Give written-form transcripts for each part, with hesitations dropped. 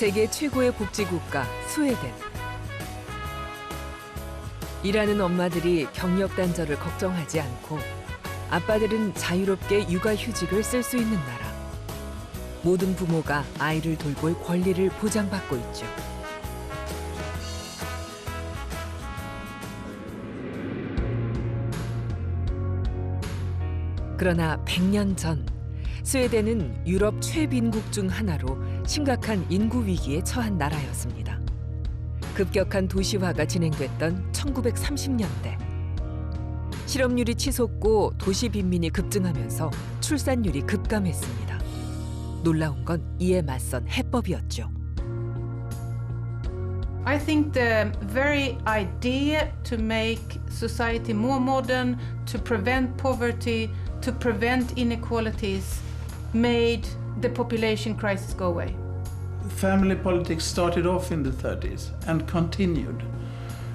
세계 최고의 복지국가 스웨덴. 일하는 엄마들이 경력 단절을 걱정하지 않고 아빠들은 자유롭게 육아휴직을 쓸 수 있는 나라. 모든 부모가 아이를 돌볼 권리를 보장받고 있죠. 그러나 100년 전 스웨덴은 유럽 최빈국 중 하나로 심각한 인구 위기에 처한 나라였습니다. 급격한 도시화가 진행됐던 1930년대. 실업률이 치솟고 도시 빈민이 급증하면서 출산율이 급감했습니다. 놀라운 건 이에 맞선 해법이었죠. I think the very idea to make society more modern, to prevent poverty, to prevent inequalities made the population crisis go away. Family politics started off in the 30s and continued.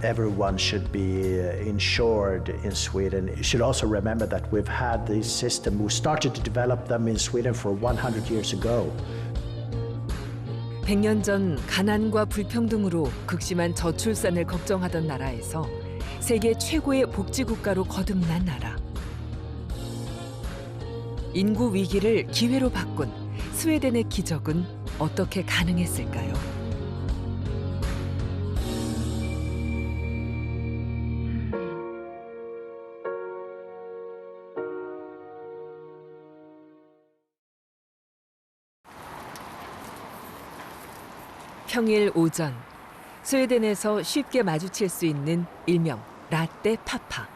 Everyone should be insured in Sweden. You should also remember that we've had this system. We started to develop them in Sweden for 100 years ago. 100년 전 가난과 불평등으로 극심한 저출산을 걱정하던 나라에서 세계 최고의 복지국가로 거듭난 나라. 인구 위기를 기회로 바꾼 스웨덴의 기적은 어떻게 가능했을까요? 평일 오전, 스웨덴에서 쉽게 마주칠 수 있는 일명 라떼 파파.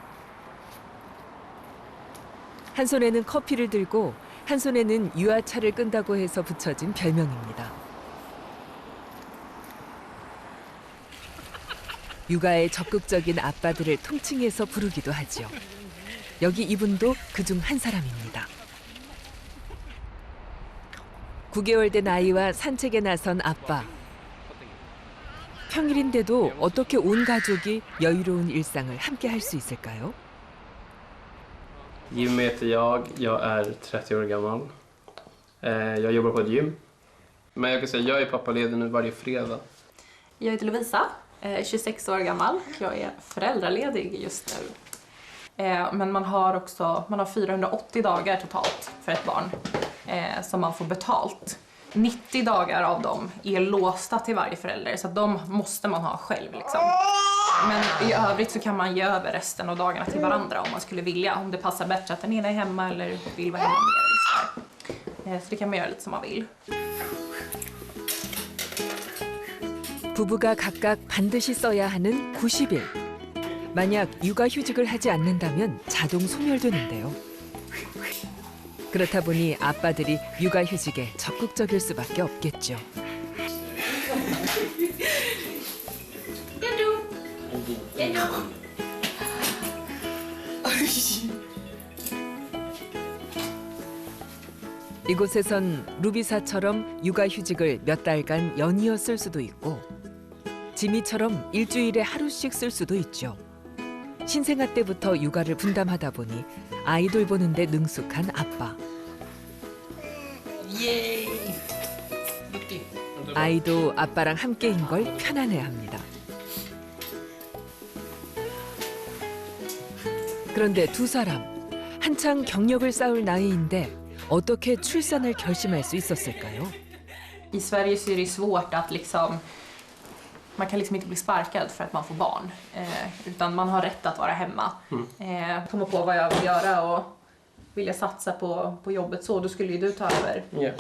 한 손에는 커피를 들고 한 손에는 유아차를 끈다고 해서 붙여진 별명입니다. 육아에 적극적인 아빠들을 통칭해서 부르기도 하죠. 여기 이분도 그중 한 사람입니다. 9개월 된 아이와 산책에 나선 아빠. 평일인데도 어떻게 온 가족이 여유로운 일상을 함께 할 수 있을까요? Jim heter jag är 30 år gammal. Jag jobbar på ett gym. Men jag kan säga jag är pappaledig nu varje fredag. Jag heter Lovisa, 26 år gammal. Jag är föräldraledig just nu. Men man har 480 dagar totalt för ett barn som man får betalt. 90 dagar av dem är låsta till varje förälder, så att de måste man ha själv liksom. Men i övrigt så kan man ge över resten av dagarna till varandra om man skulle vilja. Om det passar bättre att den ena är hemma eller vill vara hemma mer. Så det kan man göra lite som man vill. 부부가 각각 반드시 써야 하는 90일. 만약 육아휴직을 하지 않는다면 자동 소멸되는데요. 그렇다 보니 아빠들이 육아휴직에 적극적일 수밖에 없겠죠. 이곳에선 루비사처럼 육아휴직을 몇 달간 연이어 쓸 수도 있고 지미처럼 일주일에 하루씩 쓸 수도 있죠. 신생아 때부터 육아를 분담하다 보니 아이 돌보는 데 능숙한 아빠. 아이도 아빠랑 함께인 걸 편안해합니다. 그런데 두 사람 한창 경력을 쌓을 나이인데 어떻게 출산을 결심할 수 있었을까요? I Sverige så är det svårt att man kan liksom inte bli sparkad för att man får barn. Utan man har rätt att vara hemma. Komma på vad jag vill göra och vill jag satsa på jobbet så, då skulle ju du ta över. Yeah.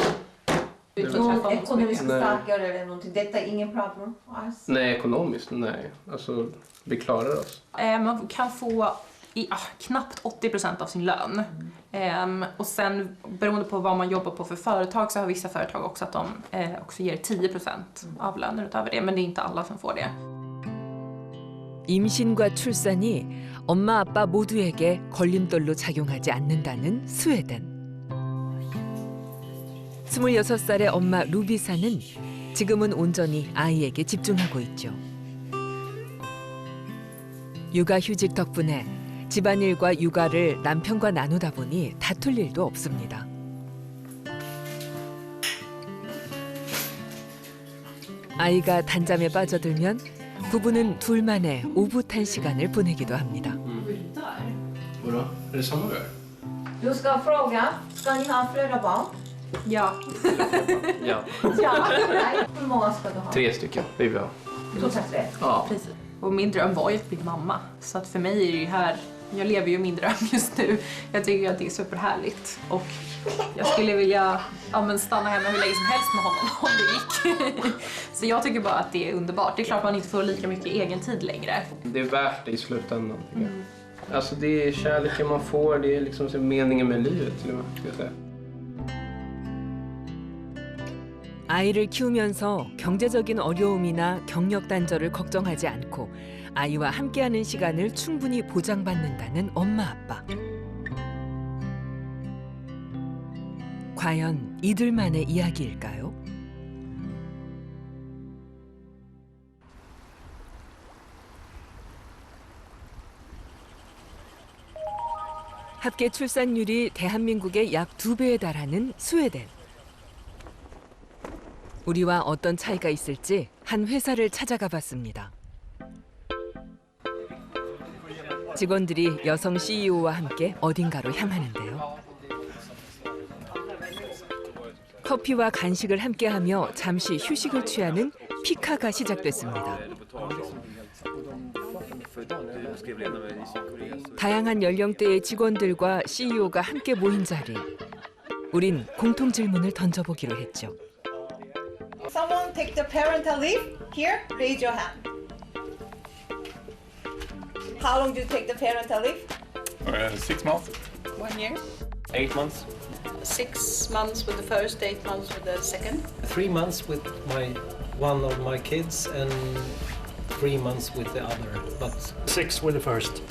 Ekonomiskt starkare eller någonting. Detta är ingen problem alls. Nej, ekonomiskt, nej. Alltså, vi klarar oss. Man kan få knappt 80% av sin lön. Och sen beroende på vad man jobbar på för företag så har vissa företag också att de också ger 10% av lönen utöver det. Men det är inte alla som får det. 임신과 출산이 엄마 아빠 모두에게 걸림돌로 작용하지 않는다는 스웨덴. 26살의 엄마 루비사는 지금은 온전히 아이에게 집중하고 있죠. 육아휴직 덕분에 집안일과 육아를 남편과 나누다 보니 다툴 일도 없습니다. 아이가 단잠에 빠져들면 부부는 둘만의 오붓한 시간을 보내기도 합니다. Vadå? Är det samma väg? Du ska fråga, ska ni ha flera barn? Ja. Ja. Nej. Hur många ska du ha? 3 stycken. Det är bra. Totalt 3. Ja. Precis. Och min dröm var ju att bli mamma. Så att för mig är det ju här, jag lever ju min dröm just nu. Jag tycker ju att det är superhärligt. Och jag skulle vilja stanna hemma hur länge som helst med honom om det gick. Så jag tycker bara att det är underbart. Det är klart man inte får lika mycket egen tid längre. Det är värt det i slutändan, tycker jag. Alltså det är kärleken man får, det är liksom meningen med livet till och med, ska jag säga. 아이를 키우면서 경제적인 어려움이나 경력 단절을 걱정하지 않고 아이와 함께하는 시간을 충분히 보장받는다는 엄마 아빠. 과연 이들만의 이야기일까요? 합계 출산율이 대한민국의 약 2배에 달하는 스웨덴. 우리와 어떤 차이가 있을지 한 회사를 찾아가 봤습니다. 직원들이 여성 CEO와 함께 어딘가로 향하는데요. 커피와 간식을 함께하며 잠시 휴식을 취하는 피카가 시작됐습니다. 다양한 연령대의 직원들과 CEO가 함께 모인 자리. 우린 공통 질문을 던져보기로 했죠. Someone take the parental leave? Here, raise your hand. How long do you take the parental leave? 6 months. 1 year. 8 months. 6 months with the first, 8 months with the second. 3 months with one of my kids and 3 months with the other, but 6 with the first.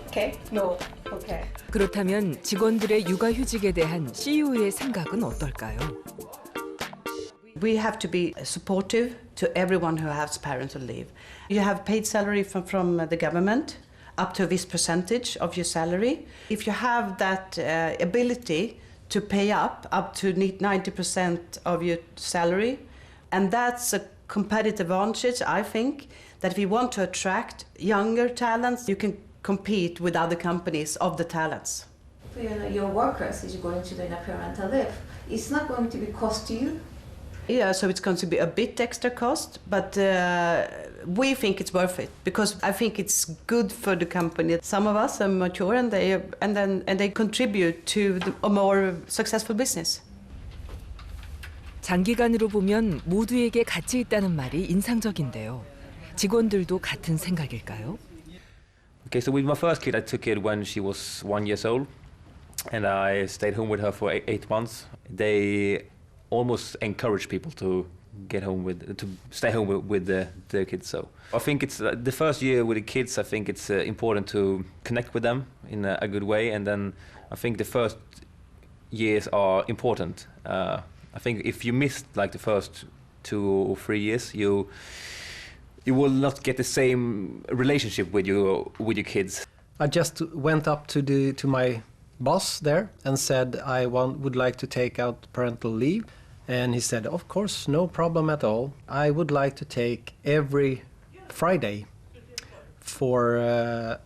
Okay. No. Okay. 그렇다면 직원들의 육아휴직에 대한 CEO의 생각은 어떨까요? We have to be supportive to everyone who has parental leave. You have paid salary from the government up to this percentage of your salary. If you have that ability to pay up to 90% of your salary, and that's a competitive advantage, I think, that if you want to attract younger talents, you can compete with other companies of the talents. For your workers is going to do a parental leave. It's not going to be cost to you. Yeah, so it's going to be a bit extra cost, but we think it's worth it because I think it's good for the company. Some of us are mature and they contribute to a more successful business. 장기간으로 보면 모두에게 가치 있다는 말이 인상적인데요. 직원들도 같은 생각일까요? Okay, so with my first kid, I took it when she was 1 year old, and I stayed home with her for 8 months. They almost encourage people to stay home with their kids. So I think it's the first year with the kids. I think it's important to connect with them in a good way, and then I think the first years are important. I think if you missed like the first 2 or 3 years, you will not get the same relationship with your kids. I just went up to my boss there and said I would like to take out parental leave, and he said, of course, no problem at all. I would like to take every Friday for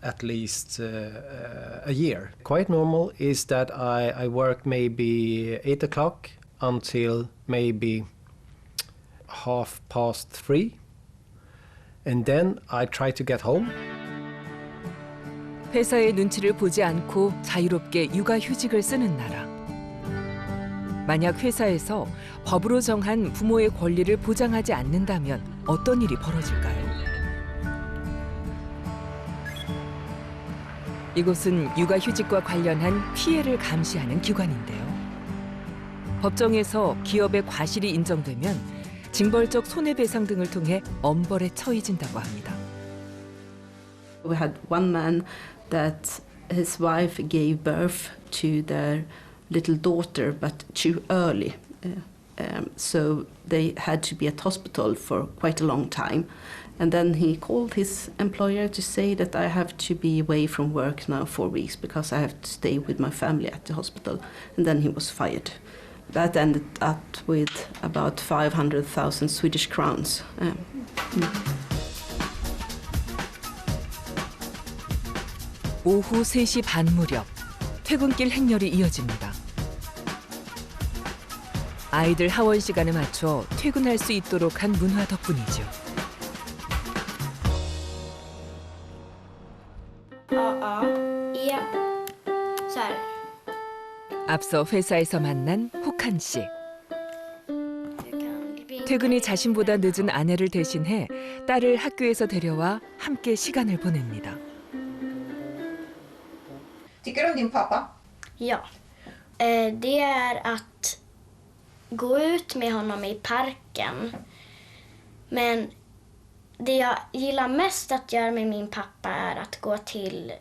at least a year. Quite normal is that I work maybe 8 o'clock until maybe 3:30, and then I try to get home. 회사의 눈치를 보지 않고 자유롭게 육아휴직을 쓰는 나라. 만약 회사에서 법으로 정한 부모의 권리를 보장하지 않는다면 어떤 일이 벌어질까요? 이곳은 육아휴직과 관련한 피해를 감시하는 기관인데요. 법정에서 기업의 과실이 인정되면 징벌적 손해배상 등을 통해 엄벌에 처해진다고 합니다. We had one man that his wife gave birth to their little daughter, but too early. So they had to be at hospital for quite a long time. And then he called his employer to say that I have to be away from work now 4 weeks because I have to stay with my family at the hospital. And then he was fired. That ended up with about 500,000 Swedish crowns. 오후 3시 반 무렵 퇴근길 행렬이 이어집니다. 아이들 하원 시간에 맞춰 퇴근할 수 있도록 한 문화 덕분이죠. 앞서 회사에서 만난 혹한 씨. 퇴근이 자신보다 늦은 아내를 대신해 딸을 학교에서 데려와 함께 시간을 보냅니다. Tycker du om din pappa? Ja. Det är att gå ut med honom i parken. Men det jag gillar mest att göra med min pappa är att gå till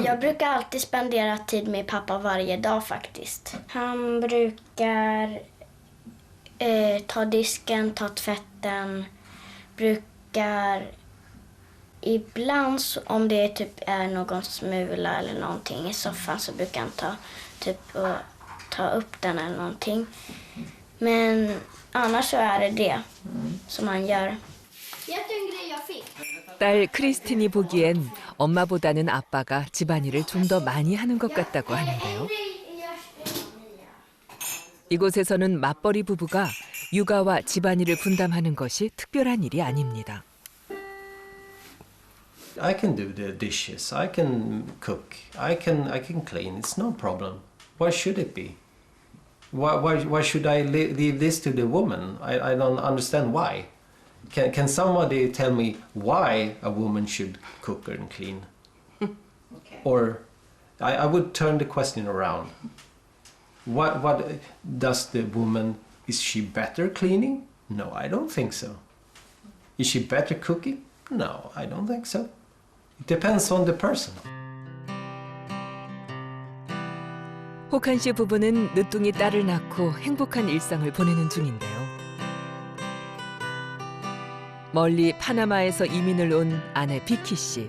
jag brukar alltid spendera tid med pappa varje dag faktiskt. Han brukar ta disken, ta tvätten, brukar ibland om det typ är någon smula eller någonting i soffan så brukar han ta upp den eller någonting. Men annars så är det som han gör. 딸 크리스틴이 보기엔 엄마보다는 아빠가 집안일을 좀 더 많이 하는 것 같다고 하는데요. 이곳에서는 맞벌이 부부가 육아와 집안일을 분담하는 것이 특별한 일이 아닙니다. I can do the dishes, I can cook, I can clean. It's no problem. Why should it be? Why should I leave this to the woman? I don't understand why. Can somebody tell me why a woman should cook and clean? Okay. Or I would turn the question around. What does the woman, is she better cleaning? No, I don't think so. Is she better cooking? No, I don't think so. It depends on the person. 혹한 씨 부부는 늦둥이 딸을 낳고 행복한 일상을 보내는 중인데요. 멀리 파나마에서 이민을 온 아내 비키 씨.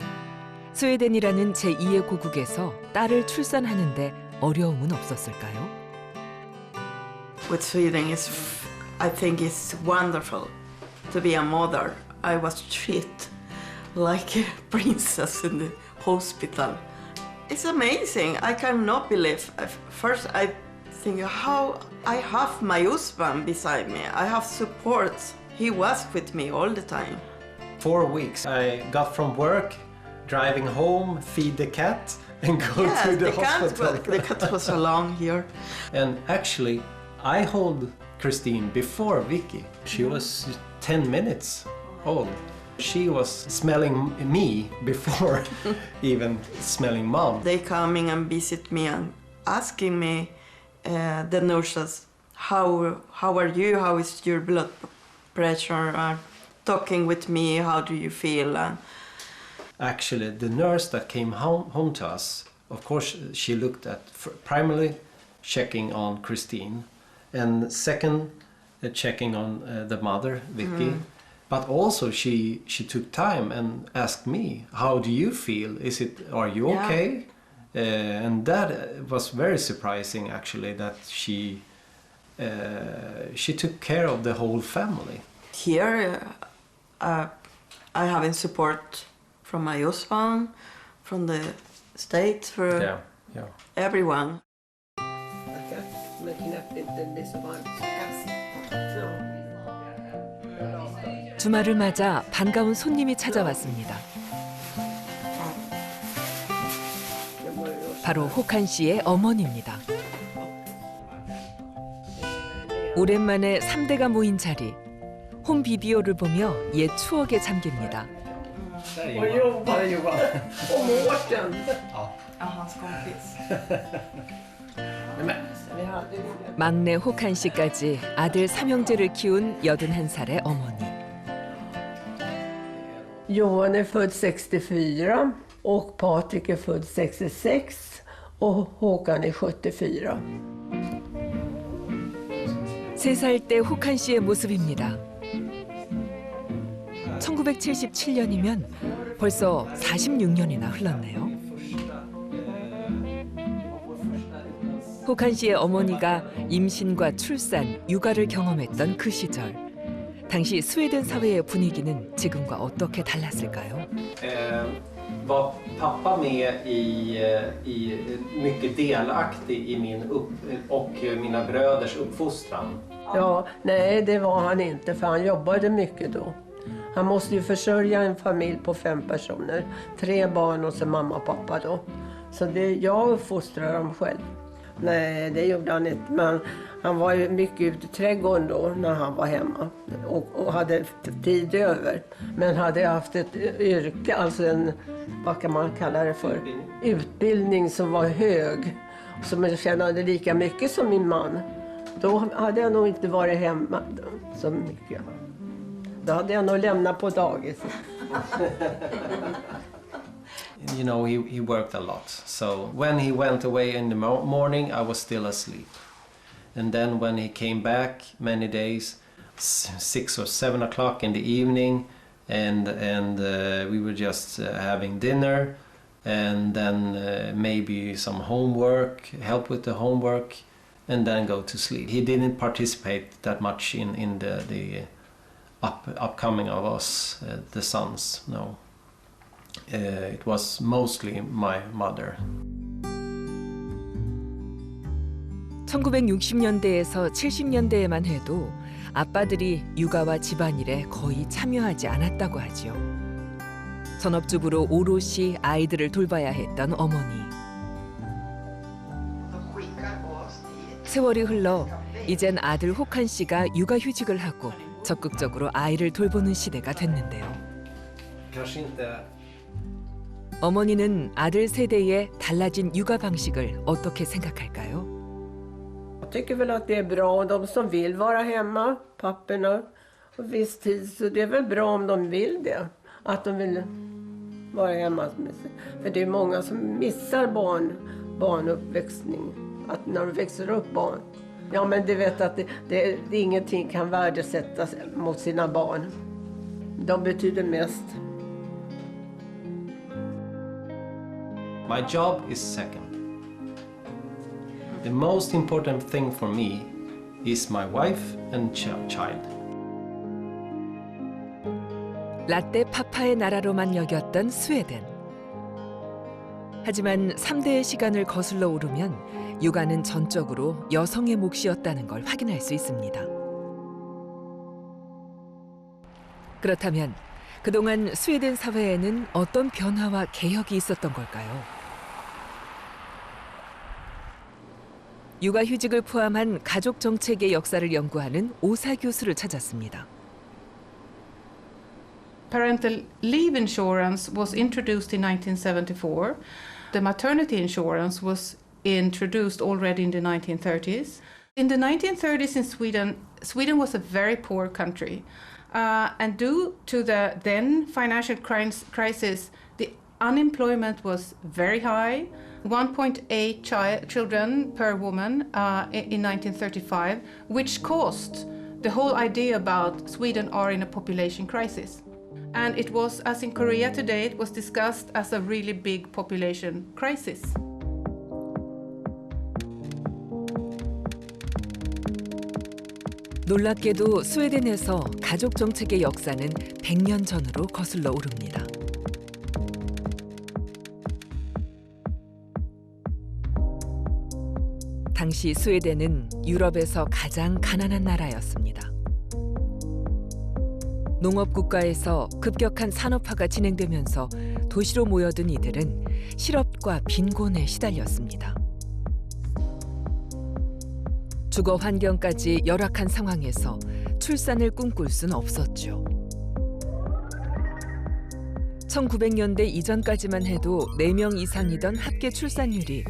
스웨덴이라는 제2의 고국에서 딸을 출산하는데 어려움은 없었을까요? With Sweden, I think it's wonderful to be a mother. I was treated like a princess in the hospital. It's amazing. I cannot believe. First, I think how I have my husband beside me. I have support. He was with me all the time. 4 weeks. I got from work, driving home, feed the cat, and go to the hospital. The cat was along here. And actually, I hold Christine before Vicky. She was 10 minutes old. She was smelling me before even smelling mom. They coming and visit me and asking me, the nurses, how are you? How is your blood pressure? Talking with me, how do you feel? Actually, the nurse that came home to us, of course, she looked at primarily checking on Christine, and second, checking on the mother, Vicky. But also she took time and asked me, how do you feel? Are you okay? And that was very surprising, actually, that she took care of the whole family. Here, I have support from my husband, from the state, for everyone. 주말을 맞아 반가운 손님이 찾아왔습니다. 바로 혹한 씨의 어머니입니다. 오랜만에 3대가 모인 자리. 홈 비디오를 보며 옛 추억에 잠깁니다. Och Johan. Och Mårten. Ja, hans kompis. 막내 혹한 씨까지 아들 삼형제를 키운 81살의 어머니. Johan är född 64 och Patrik är född 66 och Håkan är 74. 3살 때 혹한 씨의 모습입니다. 1977년이면 벌써 46년이나 흘렀네요. 혹한 씨의 어머니가 임신과 출산, 육아를 경험했던 그 시절. 당시 스웨덴 사회의 분위기는 지금과 어떻게 달랐을까요? Var pappa med mycket delaktig i min och mina bröders uppfostran? Ja, nej det var han inte för han jobbade mycket då. Han måste ju försörja en familj på 5 personer. 3 barn och så mamma och pappa då. Så jag uppfostrade dem själv. Nej, det gjorde han inte. Men han var ju mycket ute i trädgården då när han var hemma. Och hade tid över. Men hade haft ett yrke, alltså en, vad kan man kalla det för? Utbildning som var hög. Som jag tjänade lika mycket som min man. Då hade jag nog inte varit hemma så mycket. Då hade jag nog lämnat på dagis. You know, he worked a lot. So when he went away in the morning, I was still asleep. And then when he came back, many days, 6 or 7 o'clock in the evening, and we were just having dinner, and then maybe some homework, help with the homework, and then go to sleep. He didn't participate that much in the upcoming of us, the sons, no. It was mostly my mother. 1960년대에서 70년대에만 해도 아빠들이 육아와 집안일에 거의 참여하지 않았다고 하죠. 전업주부로 오롯이 아이들을 돌봐야 했던 어머니. 세월이 흘러 이젠 아들 혹한 씨가 육아휴직을 하고 적극적으로 아이를 돌보는 시대가 됐는데요. 어머니는 아들 세대의 달라진 육아 방식을 어떻게 생각할까요? Jag tycker väl att det är bra de som vill vara hemma, papporna, och viss tid. Så det är väl bra om de vill det. Att de vill vara hemma. För det är många som missar barnuppväxtning. Att när de växer upp barn. Ja men du vet att det ingenting kan värdesättas mot sina barn. De betyder mest. My job is second. The most important thing for me is my wife and child. 라떼 파파의 나라로만 여겼던 스웨덴. 하지만 3대의 시간을 거슬러 오르면 육아는 전적으로 여성의 몫이었다는 걸 확인할 수 있습니다. 그렇다면 그동안 스웨덴 사회에는 어떤 변화와 개혁이 있었던 걸까요? 육아휴직을 포함한 가족 정책의 역사를 연구하는 오사 교수를 찾았습니다. Parental leave insurance was introduced in 1974. The maternity insurance was introduced already in the 1930s. In the 1930s in Sweden was a very poor country. And due to the then financial crisis, the unemployment was very high, 1.8 children per woman in 1935, which caused the whole idea about Sweden are in a population crisis. And it was, as in Korea today, it was discussed as a really big population crisis. 놀랍게도 스웨덴에서 가족 정책의 역사는 100년 전으로 거슬러 오릅니다. 당시 스웨덴은 유럽에서 가장 가난한 나라였습니다. 농업 국가에서 급격한 산업화가 진행되면서 도시로 모여든 이들은 실업과 빈곤에 시달렸습니다. 주거 환경까지 열악한 상황에서 출산을 꿈꿀 순 없었죠. 1900년대 이전까지만 해도 4명 이상이던 합계 출산율이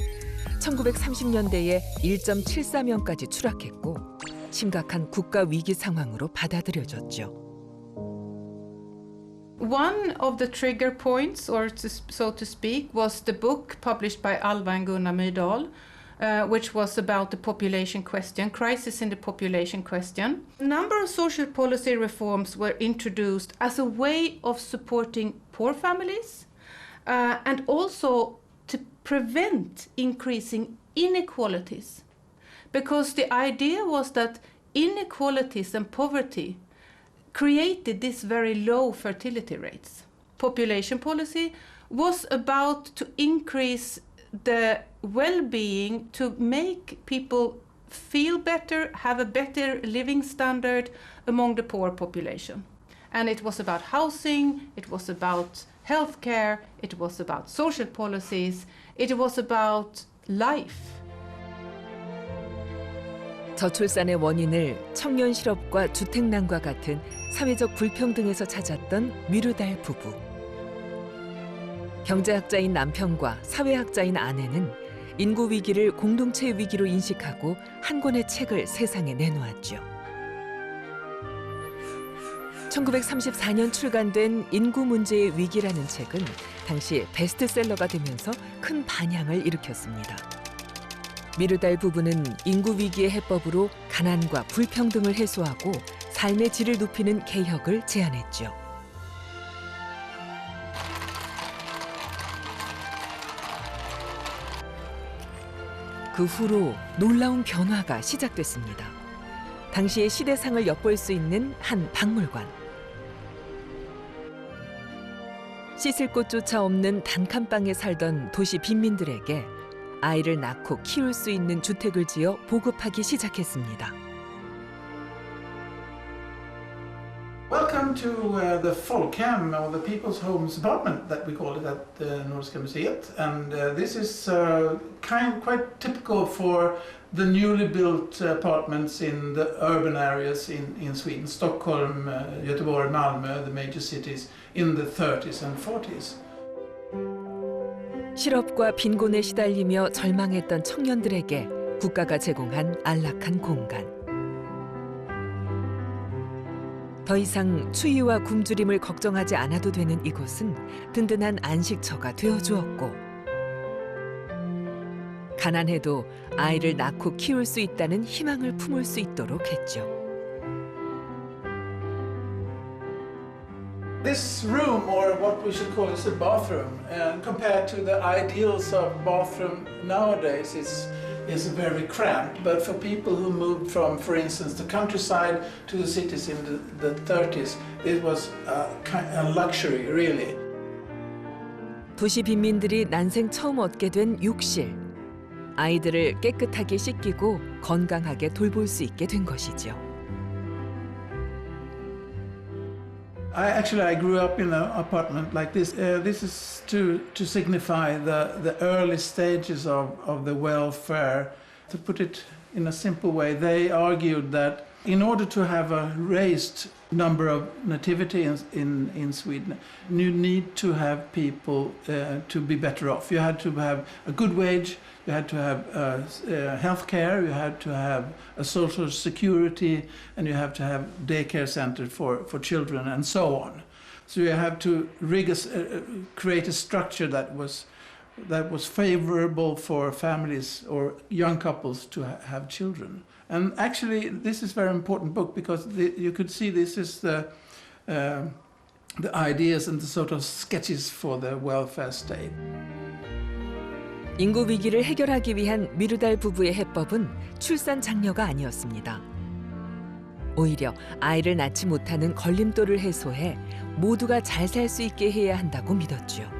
1930년대에 1.74명까지 추락했고 심각한 국가 위기 상황으로 받아들여졌죠. One of the trigger points, or so to speak, was the book published by Alva and Gunnar Myrdal, which was about the population question, crisis in the population question. A number of social policy reforms were introduced as a way of supporting poor families and also to prevent increasing inequalities. Because the idea was that inequalities and poverty created these very low fertility rates. Population policy was about to increase the well-being, to make people feel better, have a better living standard among the poor population. And it was about housing, it was about healthcare, it was about social policies, it was about life. 저출산의 원인을 청년 실업과 주택난과 같은 사회적 불평등에서 찾았던 미르달 부부. 경제학자인 남편과 사회학자인 아내는 인구 위기를 공동체 위기로 인식하고 한 권의 책을 세상에 내놓았죠. 1934년 출간된 인구 문제의 위기라는 책은 당시 베스트셀러가 되면서 큰 반향을 일으켰습니다. 미르달 부부는 인구 위기의 해법으로 가난과 불평등을 해소하고 삶의 질을 높이는 개혁을 제안했죠. 그 후로 놀라운 변화가 시작됐습니다. 당시의 시대상을 엿볼 수 있는 한 박물관. 씻을 곳조차 없는 단칸방에 살던 도시 빈민들에게 아이를 낳고 키울 수 있는 주택을 지어 보급하기 시작했습니다. Welcome to the Folkhem, or the People's Homes Apartment that we call it at Nordiska museet. And this is quite typical for the newly built apartments in the urban areas in Sweden. Stockholm, Göteborg, Malmö, the major cities in the 30s and 40s. 실업과 빈곤에 시달리며 절망했던 청년들에게 국가가 제공한 안락한 공간. 더 이상 추위와 굶주림을 걱정하지 않아도 되는 이곳은 든든한 안식처가 되어주었고, 가난해도 아이를 낳고 키울 수 있다는 희망을 품을 수 있도록 했죠. This room, or what we should call is a bathroom, compared to the ideals of bathroom nowadays, is very cramped. But for people who moved from, for instance, the countryside to the cities in the 30s, it was a luxury, really. 도시 빈민들이 난생 처음 얻게 된 욕실. 아이들을 깨끗하게 씻기고 건강하게 돌볼 수 있게 된 것이죠. I grew up in an apartment like this. This is to signify the early stages of the welfare. To put it in a simple way, they argued that in order to have a raised number of nativity in Sweden, you need to have people to be better off. You had to have a good wage, you had to have health care, you had to have a social security, and you have to have daycare center for children and so on. So you have to create a structure that was favorable for families or young couples to have children. And actually, this is a very important book because you could see this is the ideas and the sort of sketches for the welfare state. 인구 위기를 해결하기 위한 미르달 부부의 해법은 출산 장려가 아니었습니다. 오히려 아이를 낳지 못하는 걸림돌을 해소해 모두가 잘 살 수 있게 해야 한다고 믿었죠.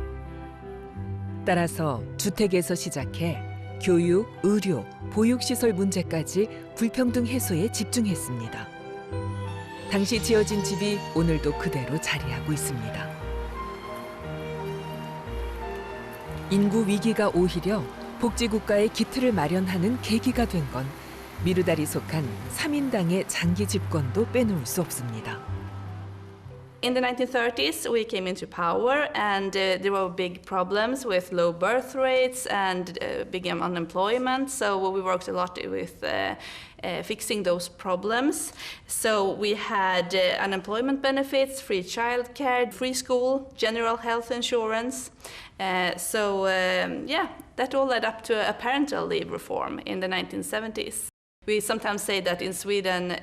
따라서 주택에서 시작해 교육, 의료, 보육시설 문제까지 불평등 해소에 집중했습니다. 당시 지어진 집이 오늘도 그대로 자리하고 있습니다. 인구 위기가 오히려 복지국가의 기틀을 마련하는 계기가 된 건 미르달이 속한 3인당의 장기 집권도 빼놓을 수 없습니다. In the 1930s, we came into power, and there were big problems with low birth rates and big unemployment. So we worked a lot with fixing those problems. So we had unemployment benefits, free childcare, free school, general health insurance. That all led up to a parental leave reform in the 1970s. We sometimes say that in Sweden,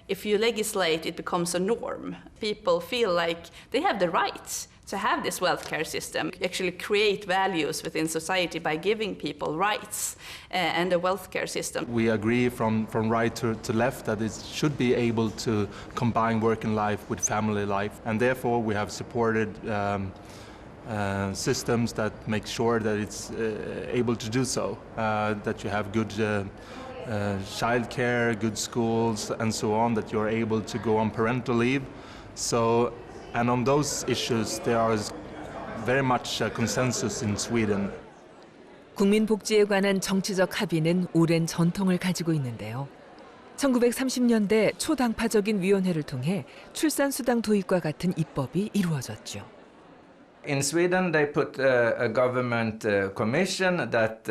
if you legislate, it becomes a norm. People feel like they have the right to have this welfare system, actually create values within society by giving people rights and a welfare system. We agree from right to left that it should be able to combine working life with family life, and therefore we have supported systems that make sure that it's able to do so, that you have good childcare, good schools, and so on, that you're able to go on parental leave. So, and on those issues, there is very much a consensus in Sweden. 국민복지에 관한 정치적 합의는 오랜 전통을 가지고 있는데요. 1930년대 초당파적인 위원회를 통해 출산수당 도입과 같은 입법이 이루어졌죠. In Sweden, they put a government commission that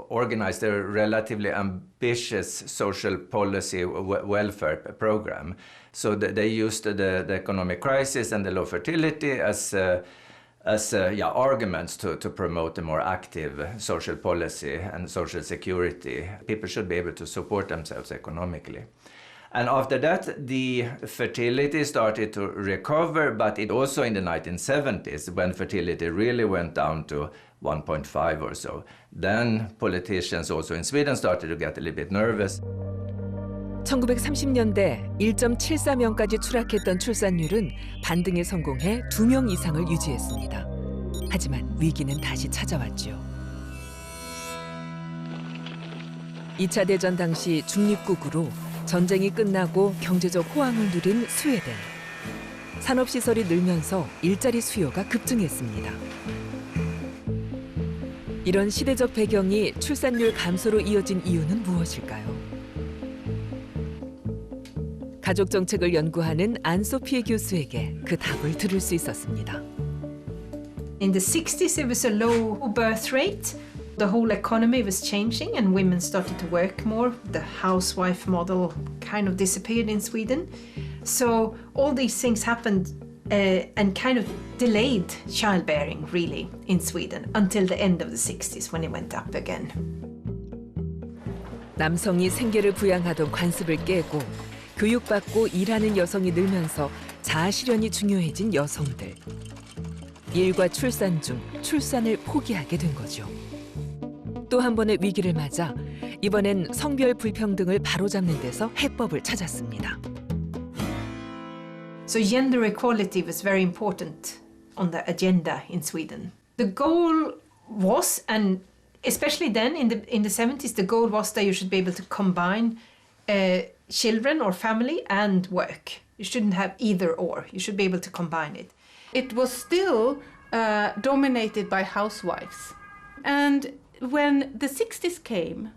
organized a relatively ambitious social policy welfare program. So they used the economic crisis and the low fertility as arguments to promote a more active social policy and social security. People should be able to support themselves economically. And after that, the fertility started to recover, but it also in the 1970s, when fertility really went down to 1.5 or so, then politicians also in Sweden started to get a little bit nervous. 1930년대 1.74명까지 추락했던 출산율은 반등에 성공해 2명 이상을 유지했습니다. 하지만 위기는 다시 찾아왔죠. 2차 대전 당시 중립국으로 전쟁이 끝나고 경제적 호황을 누린 스웨덴. 산업시설이 늘면서 일자리 수요가 급증했습니다. 이런 시대적 배경이 출산율 감소로 이어진 이유는 무엇일까요? 가족 정책을 연구하는 안소피에 교수에게 그 답을 들을 수 있었습니다. In the 60s, there was a low birth rate. The whole economy was changing and women started to work more. The housewife model kind of disappeared in Sweden. So all these things happened and kind of delayed childbearing really in Sweden until the end of the 60s when it went up again. 남성이 생계를 부양하던 관습을 깨고 교육받고 일하는 여성이 늘면서 자아실현이 중요해진 여성들. 일과 출산 중 출산을 포기하게 된 거죠. 또 한 번의 위기를 맞아 이번엔 성별 불평등을 바로잡는 데서 해법을 찾았습니다. So gender equality was very important on the agenda in Sweden. The goal was, and especially then in the 70s, the goal was that you should be able to combine children or family and work. You shouldn't have either or. You should be able to combine it. It was still dominated by housewives. And when the 60s came,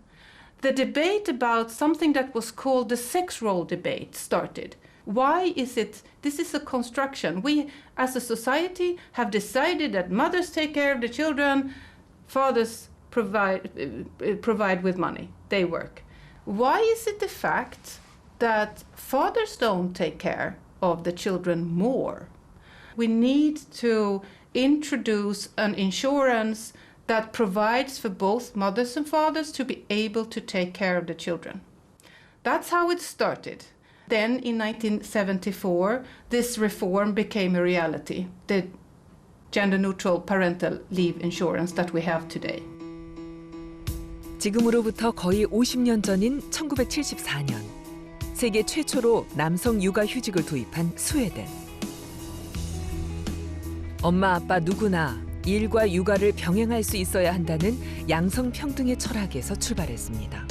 the debate about something that was called the sex role debate started. Why is it, this is a construction. We as a society have decided that mothers take care of the children, fathers provide with money, they work. Why is it the fact that fathers don't take care of the children more? We need to introduce an insurance that provides for both mothers and fathers to be able to take care of the children. That's how it started. Then in 1974, this reform became a reality, the gender-neutral parental leave insurance that we have today. 지금으로부터 거의 50년 전인 1974년, 세계 최초로 남성 육아휴직을 도입한 스웨덴. 엄마, 아빠 누구나 일과 육아를 병행할 수 있어야 한다는 양성평등의 철학에서 출발했습니다.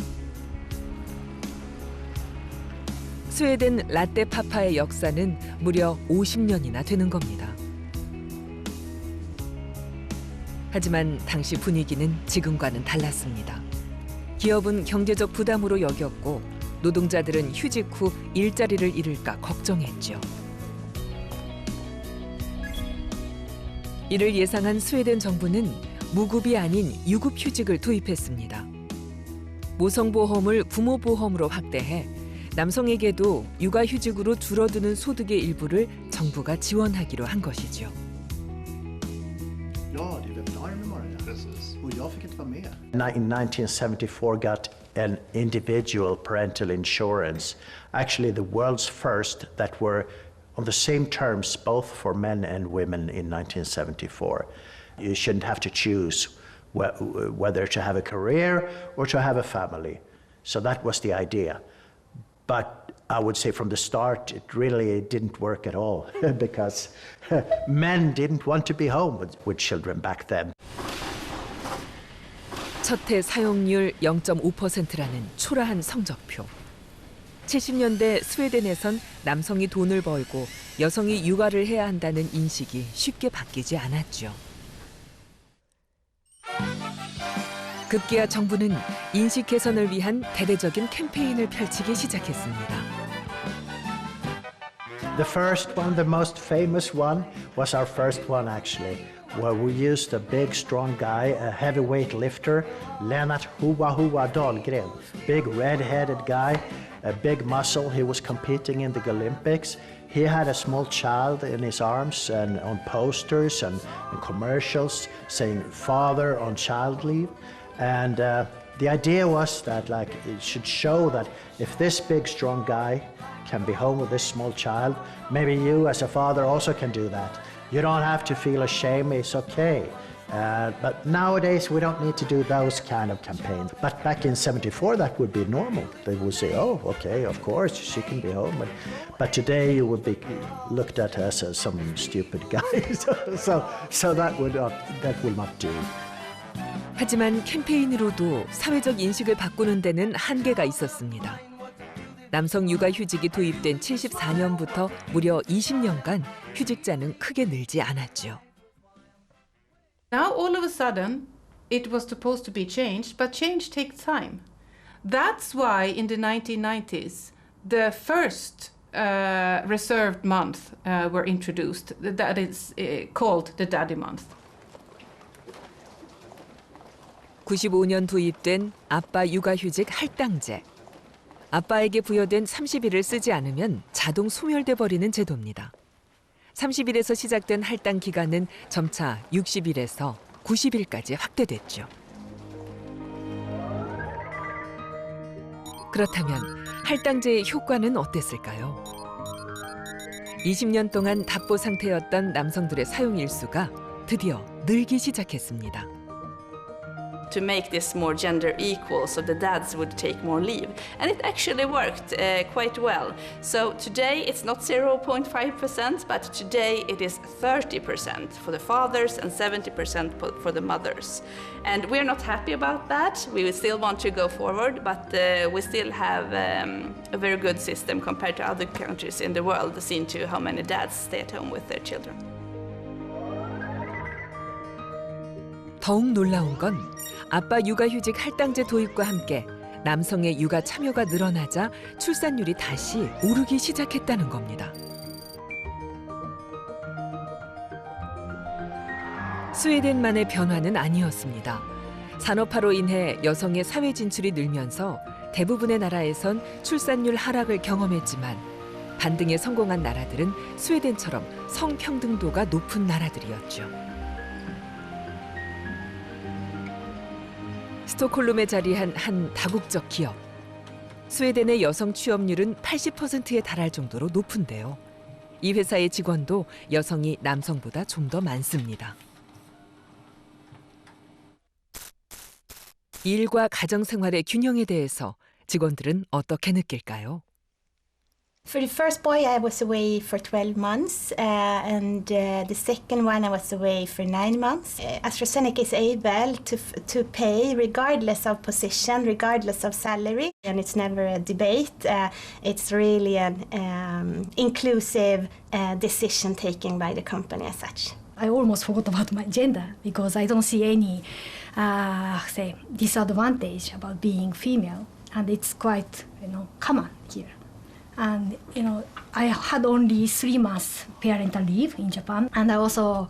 스웨덴 라떼 파파의 역사는 무려 50년이나 되는 겁니다. 하지만 당시 분위기는 지금과는 달랐습니다. 기업은 경제적 부담으로 여겼고 노동자들은 휴직 후 일자리를 잃을까 걱정했죠. 이를 예상한 스웨덴 정부는 무급이 아닌 유급휴직을 도입했습니다. 모성보험을 부모보험으로 확대해 남성에게도 육아휴직으로 줄어드는 소득의 일부를 정부가 지원하기로 한 것이죠. In 1974 got an individual parental insurance, actually the world's first that were on the same terms both for men and women in 1974. You shouldn't have to choose whether to have a career or to have a family. So that was the idea. But I would say from the start it really didn't work at all because men didn't want to be home with children back then. 첫해 사용률 0.5%라는 초라한 성적표. 70년대 스웨덴에선 남성이 돈을 벌고 여성이 육아를 해야 한다는 인식이 쉽게 바뀌지 않았죠. 급기야 정부는 인식 개선을 위한 대대적인 캠페인을 펼치기 시작했습니다. The first one, the most famous one, was our first one actually, where we used a big strong guy, a heavyweight lifter, Lennart Hua Hua Dahlgren, big red-headed guy, a big muscle. He was competing in the Olympics. He had a small child in his arms and on posters and commercials saying father on child leave. And the idea was that like it should show that if this big strong guy can be home with this small child, maybe you as a father also can do that. You don't have to feel ashamed, it's okay. But nowadays we don't need to do those kind of campaigns. But back in '74 that would be normal. They would say, oh, okay, of course, she can be home. But today you would be looked at as some stupid guy. so that will not do. 하지만 캠페인으로도 사회적 인식을 바꾸는 데는 한계가 있었습니다. 남성 육아휴직이 도입된 74년부터 무려 20년간 휴직자는 크게 늘지 않았죠. Now all of a sudden it was supposed to be changed, but change takes time. That's why in the 1990s the first reserved month were introduced, that is called the Daddy Month. 95년 도입된 아빠 육아휴직 할당제. 아빠에게 부여된 30일을 쓰지 않으면 자동 소멸돼 버리는 제도입니다. 30일에서 시작된 할당 기간은 점차 60일에서 90일까지 확대됐죠. 그렇다면 할당제의 효과는 어땠을까요? 20년 동안 답보 상태였던 남성들의 사용 일수가 드디어 늘기 시작했습니다. To make this more gender equal so the dads would take more leave. And it actually worked quite well. So today it's not 0.5%, but today it is 30% for the fathers and 70% for the mothers. And we're not happy about that. We still want to go forward, but we still have a very good system compared to other countries in the world, seen to how many dads stay at home with their children. 더욱 놀라운 건 아빠 육아휴직 할당제 도입과 함께 남성의 육아 참여가 늘어나자 출산율이 다시 오르기 시작했다는 겁니다. 스웨덴만의 변화는 아니었습니다. 산업화로 인해 여성의 사회 진출이 늘면서 대부분의 나라에선 출산율 하락을 경험했지만 반등에 성공한 나라들은 스웨덴처럼 성평등도가 높은 나라들이었죠. 스톡홀름에 자리한 한 다국적 기업. 스웨덴의 여성 취업률은 80%에 달할 정도로 높은데요. 이 회사의 직원도 여성이 남성보다 좀 더 많습니다. 일과 가정 생활의 균형에 대해서 직원들은 어떻게 느낄까요? For the first boy, I was away for 12 months, and the second one, I was away for 9 months. AstraZeneca is able to pay regardless of position, regardless of salary, and it's never a debate. It's really an inclusive decision taken by the company as such. I almost forgot about my gender because I don't see any, say, disadvantage about being female, and it's quite, common here. And, I had only 3 months parental leave in Japan. And I also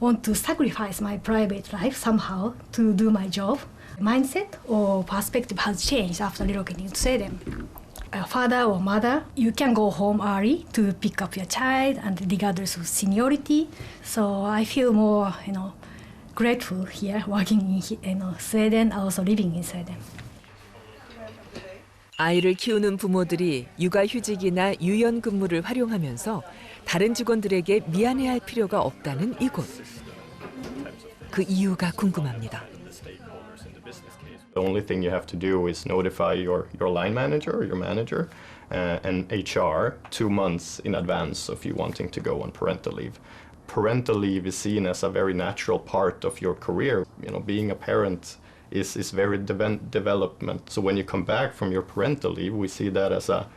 want to sacrifice my private life somehow to do my job. Mindset or perspective has changed after relocating to Sweden. A father or mother, you can go home early to pick up your child and regardless of seniority. So I feel more, grateful here working in Sweden, also living in Sweden. 아이를 키우는 부모들이 육아휴직이나 유연근무를 활용하면서 다른 직원들에게 미안해할 필요가 없다는 이곳. 그 이유가 궁금합니다. The only thing you have to do is notify your line manager or your manager and HR 2 months in advance of you wanting to go on parental leave. Parental leave is seen as a very natural part of your career. Being a parent is very development. So when you come back from your parental leave, we see that as a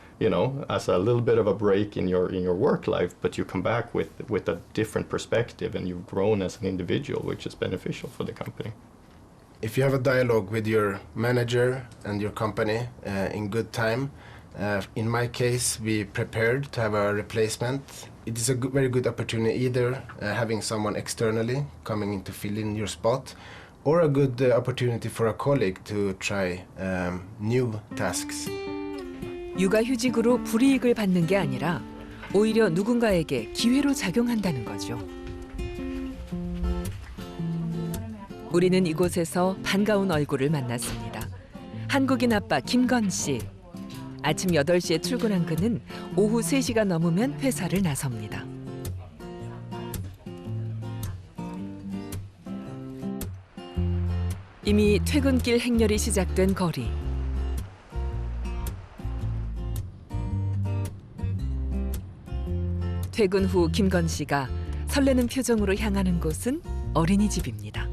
little bit of a break in your work life, but you come back with a different perspective and you've grown as an individual, which is beneficial for the company. If you have a dialogue with your manager and your company in good time, in my case, be prepared to have a replacement. It is a very good opportunity, either having someone externally coming in to fill in your spot, or a good opportunity for a colleague to try new tasks. 육아휴직으로 불이익을 받는 게 아니라 오히려 누군가에게 기회로 작용한다는 거죠. 우리는 이곳에서 반가운 얼굴을 만났습니다. 한국인 아빠 김건 씨. 아침 8시에 출근한 그는 오후 3시가 넘으면 회사를 나섭니다. 이미 퇴근길 행렬이 시작된 거리. 퇴근 후 김건 씨가 설레는 표정으로 향하는 곳은 어린이집입니다.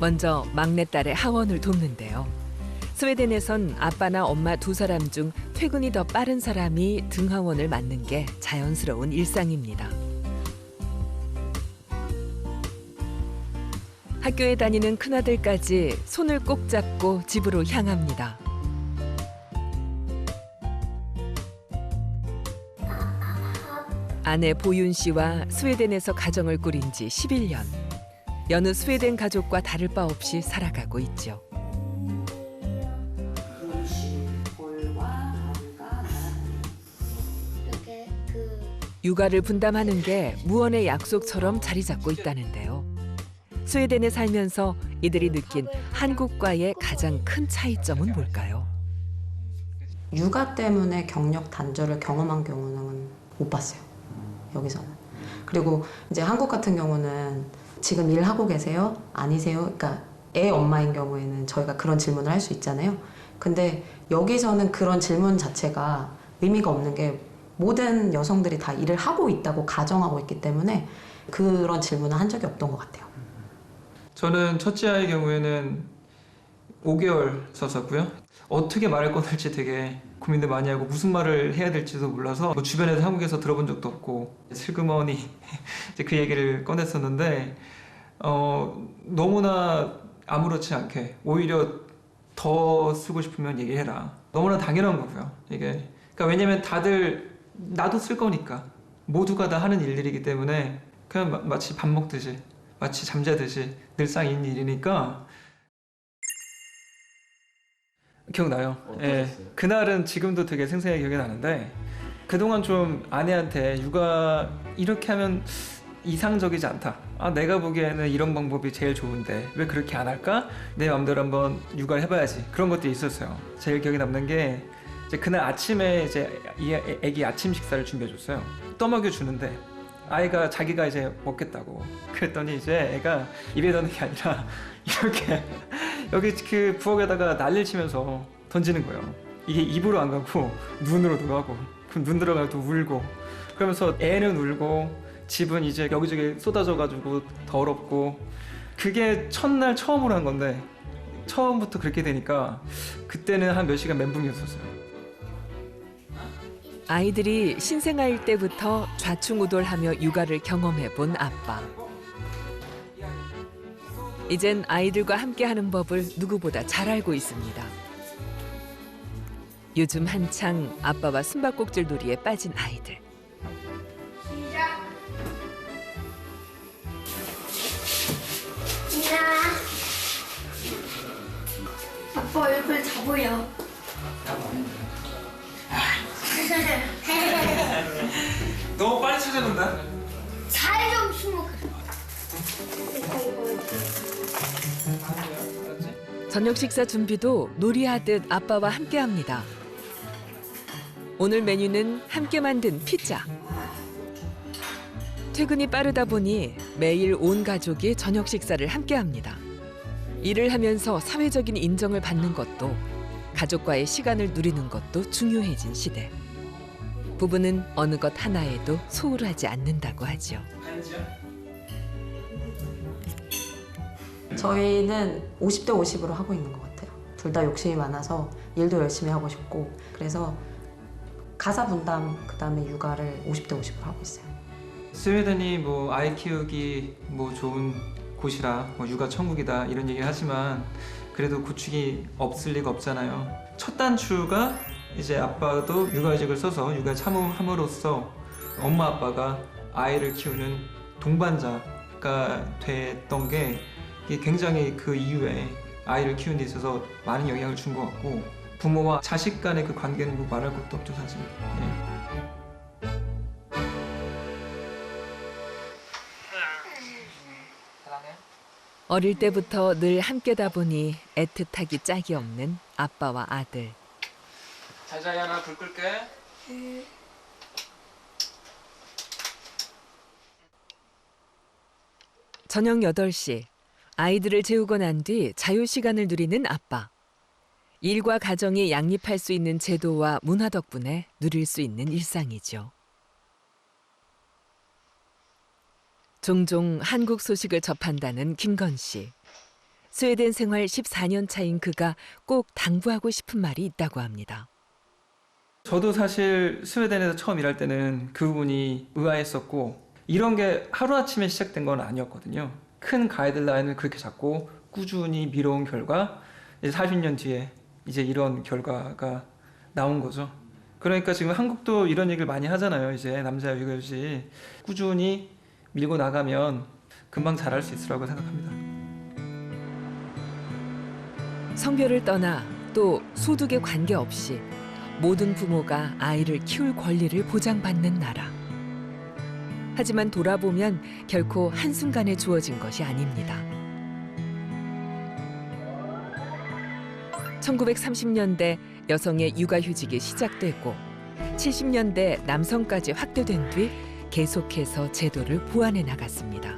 먼저 막내딸의 하원을 돕는데요. 스웨덴에선 아빠나 엄마 2사람 중 퇴근이 더 빠른 사람이 등하원을 맡는 게 자연스러운 일상입니다. 학교에 다니는 큰아들까지 손을 꼭 잡고 집으로 향합니다. 아내 보윤 씨와 스웨덴에서 가정을 꾸린 지 11년. 여느 스웨덴 가족과 다를 바 없이 살아가고 있죠. 육아를 분담하는 게 무언의 약속처럼 자리 잡고 있다는데요. 스웨덴에 살면서 이들이 느낀 한국과의 가장 큰 차이점은 뭘까요? 육아 때문에 경력 단절을 경험한 경우는 못 봤어요. 여기서는. 그리고 이제 한국 같은 경우는 지금 일하고 계세요? 아니세요? 그러니까 애 엄마인 경우에는 저희가 그런 질문을 할 수 있잖아요. 근데 여기서는 그런 질문 자체가 의미가 없는 게 모든 여성들이 다 일을 하고 있다고 가정하고 있기 때문에 그런 질문을 한 적이 없던 것 같아요. 저는 첫째 아이의 경우에는 5개월 썼었고요. 어떻게 말을 꺼낼지 되게 고민도 많이 하고 무슨 말을 해야 될지도 몰라서 주변에서 한국에서 들어본 적도 없고 슬그머니 이제 그 얘기를 꺼냈었는데 너무나 아무렇지 않게 오히려 더 쓰고 싶으면 얘기해라. 너무나 당연한 거고요. 이게 그러니까 왜냐면 다들 나도 쓸 거니까 모두가 다 하는 일들이기 때문에 그냥 마치 밥 먹듯이 마치 잠자듯이 늘상 있는 일이니까 기억나요. 예, 그날은 지금도 되게 생생하게 기억이 나는데 그동안 좀 아내한테 육아 이렇게 하면 이상적이지 않다. 내가 보기에는 이런 방법이 제일 좋은데 왜 그렇게 안 할까? 내 마음대로 한번 육아를 해봐야지. 그런 것도 있었어요. 제일 기억에 남는 게 이제 그날 아침에 이제 애기 아침 식사를 준비해줬어요. 떠먹여 주는데 아이가 자기가 이제 먹겠다고 그랬더니 이제 애가 입에 넣는 게 아니라 이렇게 여기 그 부엌에다가 난리를 치면서 던지는 거예요. 이게 입으로 안 가고 눈으로도 가고 그럼 눈 들어가면 또 울고 그러면서 애는 울고 집은 이제 여기저기 쏟아져가지고 더럽고 그게 첫날 처음으로 한 건데 처음부터 그렇게 되니까 그때는 한 몇 시간 멘붕이었었어요. 아이들이 신생아일 때부터 좌충우돌하며 육아를 경험해본 아빠. 이젠 아이들과 함께하는 법을 누구보다 잘 알고 있습니다. 요즘 한창 아빠와 숨바꼭질 놀이에 빠진 아이들. 아빠 얼굴 다 보여. 너무 빨리 찾아낸다. 잘 좀 숨어. 저녁 식사 준비도 놀이하듯 아빠와 함께합니다. 오늘 메뉴는 함께 만든 피자. 퇴근이 빠르다 보니 매일 온 가족이 저녁 식사를 함께합니다. 일을 하면서 사회적인 인정을 받는 것도 가족과의 시간을 누리는 것도 중요해진 시대. 부부는 어느 것 하나에도 소홀하지 않는다고 하죠. 저희는 50대 50으로 하고 있는 것 같아요. 둘 다 욕심이 많아서 일도 열심히 하고 싶고 그래서 가사 분담 그다음에 육아를 50대 50으로 하고 있어요. 스웨덴이 뭐 아이 키우기 뭐 좋은 곳이라 뭐 육아 천국이다 이런 얘기를 하지만 그래도 고충이 없을 리가 없잖아요. 첫 단추가 이제 아빠도 육아휴직을 써서 육아에 참여함으로써 엄마 아빠가 아이를 키우는 동반자가 됐던 게 이게 굉장히 그 이후에 아이를 키우는 데 있어서 많은 영향을 준 것 같고 부모와 자식 간의 그 관계는 뭐 말할 것도 없죠 사실. 예. 어릴 때부터 늘 함께다 보니 애틋하기 짝이 없는 아빠와 아들. 잘 자야나 불 끌게. 저녁 8시 아이들을 재우고 난 뒤 자유시간을 누리는 아빠. 일과 가정이 양립할 수 있는 제도와 문화 덕분에 누릴 수 있는 일상이죠. 종종 한국 소식을 접한다는 김건 씨. 스웨덴 생활 14년 차인 그가 꼭 당부하고 싶은 말이 있다고 합니다. 저도 사실 스웨덴에서 처음 일할 때는 그 부분이 의아했었고 이런 게 하루아침에 시작된 건 아니었거든요. 큰 가이드라인을 그렇게 잡고 꾸준히 미뤄온 결과 이제 40년 뒤에 이제 이런 결과가 나온 거죠. 그러니까 지금 한국도 이런 얘기를 많이 하잖아요. 이제 남자 육아휴직 꾸준히 밀고 나가면 금방 잘할 수 있으라고 생각합니다. 성별을 떠나 또 소득에 관계없이 모든 부모가 아이를 키울 권리를 보장받는 나라. 하지만 돌아보면 결코 한순간에 주어진 것이 아닙니다. 1930년대 여성의 육아휴직이 시작되고 70년대 남성까지 확대된 뒤 계속해서 제도를 보완해 나갔습니다.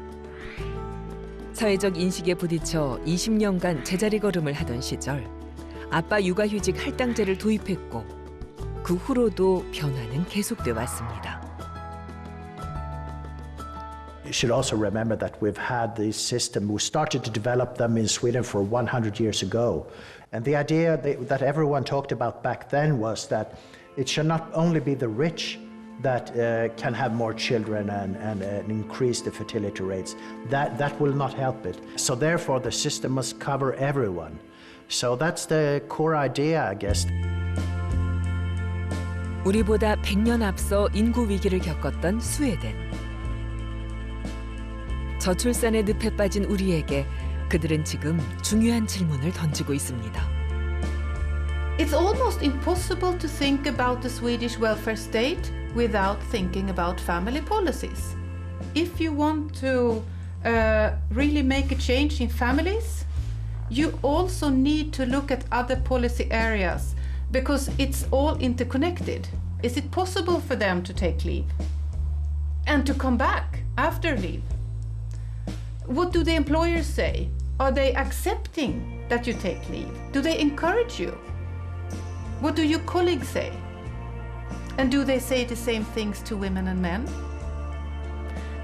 사회적 인식에 부딪혀 20년간 제자리 걸음을 하던 시절 아빠 육아휴직 할당제를 도입했고 그 후로도 변화는 계속돼 왔습니다. You should also remember that we've had this system. We started to develop them in Sweden for 100 years ago. And the idea that everyone talked about back then was that it should not only be the rich that can have more children and increase the fertility rates. That will not help it. So therefore the system must cover everyone. So that's the core idea, I guess. 우리보다 100년 앞서 인구 위기를 겪었던 스웨덴. 저출산의 늪에 빠진 우리에게 그들은 지금 중요한 질문을 던지고 있습니다. It's almost impossible to think about the Swedish welfare state without thinking about family policies. If you want to really make a change in families, you also need to look at other policy areas because it's all interconnected. Is it possible for them to take leave and to come back after leave? What do the employers say? Are they accepting that you take leave? Do they encourage you? What do your colleagues say? And do they say the same things to women and men?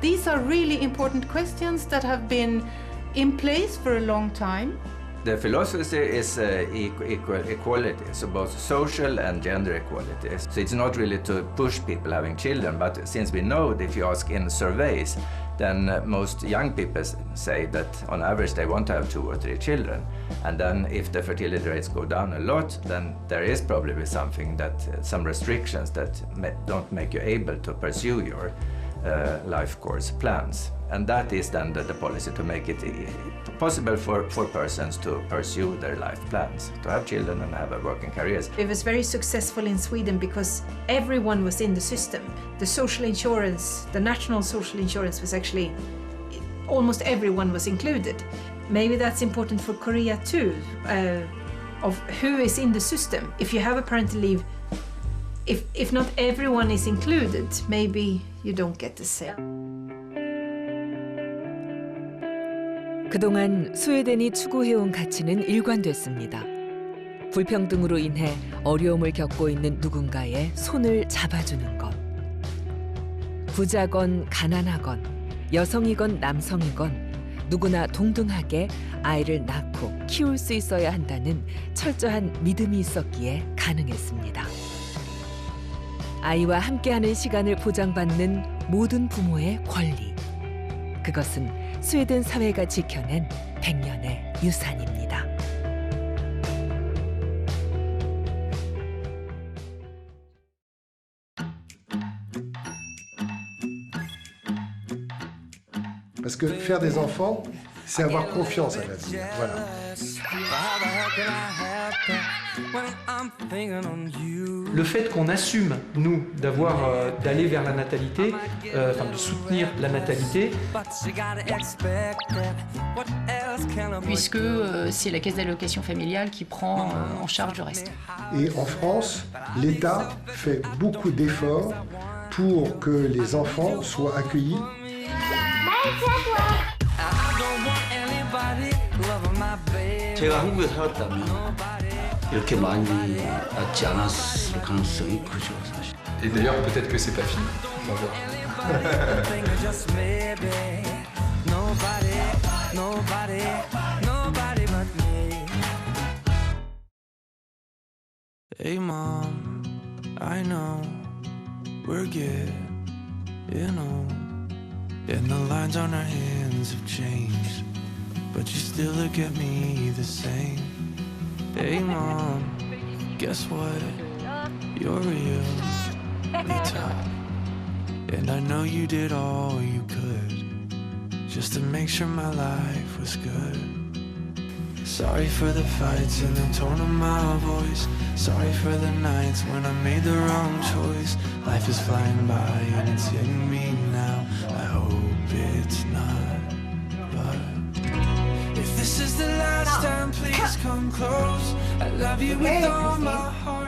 These are really important questions that have been in place for a long time. The philosophy is equality, so both social and gender equality. So it's not really to push people having children, but since we know that if you ask in surveys, then most young people say that on average they want to have 2 or 3 children. And then if the fertility rates go down a lot, then there is probably something that, some restrictions that don't make you able to pursue your life course plans. And that is then the policy to make it possible for persons to pursue their life plans, to have children and have a working careers. It was very successful in Sweden because everyone was in the system. The social insurance, the national social insurance was actually, almost everyone was included. Maybe that's important for Korea too, of who is in the system. If you have a parental leave, if not everyone is included, maybe you don't get the same. 그동안 스웨덴이 추구해온 가치는 일관됐습니다. 불평등으로 인해 어려움을 겪고 있는 누군가의 손을 잡아주는 것. 부자건 가난하건 여성이건 남성이건 누구나 동등하게 아이를 낳고 키울 수 있어야 한다는 철저한 믿음이 있었기에 가능했습니다. 아이와 함께하는 시간을 보장받는 모든 부모의 권리. 그것은 스웨덴 사회가 지켜낸 100년의 유산입니다. Parce que faire des enfants, c'est avoir confiance à l'avenir. Voilà. Le fait qu'on assume, nous, d'aller vers la natalité, de soutenir la natalité. Puisque c'est la caisse d'allocation familiale qui prend en charge le reste. Et en France, l'État fait beaucoup d'efforts pour que les enfants soient accueillis. 제가 한국에 살았다면 이렇게 많이 낳지 않았을 가능성이 크죠, 사실. Et d'ailleurs, peut-être que c'est pas fini. On va voir. Hey mom, I know we're getting old, and the lines on our hands have changed, but you still look at me the same. Hey mom, guess what? You're really tough, and I know you did all you could just to make sure my life was good. Sorry for the fights and the tone of my voice. Sorry for the nights when I made the wrong choice. Life is flying by and it's hitting me now. I hope it's not, but if this is the last time, please come close. I love you with all my heart.